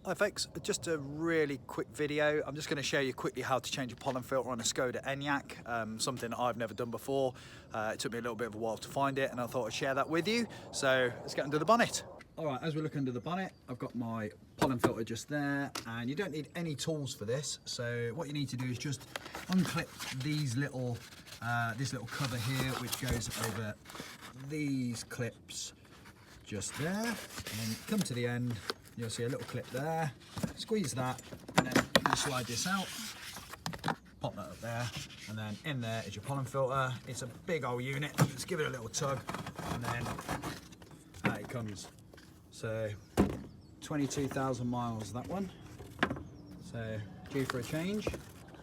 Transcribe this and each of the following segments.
Hi folks, just a really quick video. I'm just going to show you quickly how to change a pollen filter on a Skoda Enyaq, something that I've never done before. It took me a little bit of a while to find it and I thought I'd share that with you. So let's get under the bonnet. Alright, as we look under the bonnet, I've got my pollen filter just there, and you don't need any tools for this. So what you need to do is just unclip these little, this little cover here, which goes over these clips just there, and then come to the end. You'll see a little clip there, squeeze that, and then you slide this out, pop that up there, and then in there is your pollen filter. It's a big old unit, just give it a little tug, and then out it comes. So 22,000 miles, that one. So due for a change.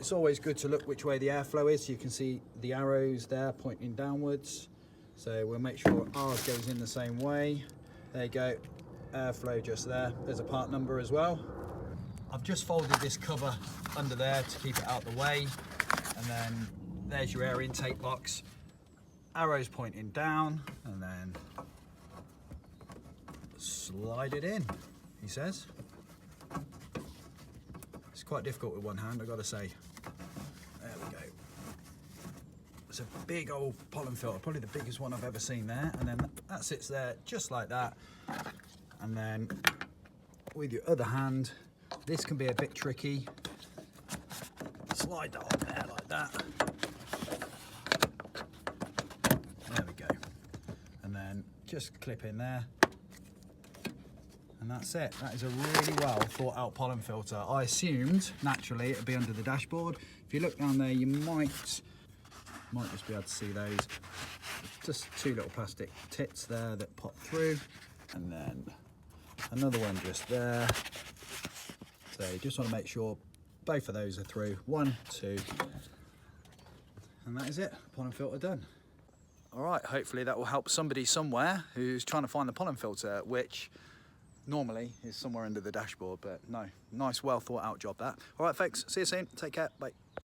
It's always good to look which way the airflow is, so you can see the arrows there pointing downwards. So we'll make sure ours goes in the same way. There you go. Airflow just there. There's a part number as well. I've just folded this cover under there to keep it out the way, and then there's your air intake box. Arrows pointing down, and then slide it in, he says. It's quite difficult with one hand, I've got to say. There we go. It's a big old pollen filter, probably the biggest one I've ever seen there, and then that sits there just like that. And then with your other hand, this can be a bit tricky. Slide that on there like that. There we go. And then just clip in there. And that's it. That is a really well thought out pollen filter. I assumed naturally it would be under the dashboard. If you look down there, you might just be able to see those. Just two little plastic tits there that pop through. And then another one just there. So you just want to make sure both of those are through. 1, 2, and that is it. Pollen filter done. All right, hopefully that will help somebody somewhere who's trying to find the pollen filter, which normally is somewhere under the dashboard, but no, nice, well thought out job that. All right folks, see you soon, take care, bye.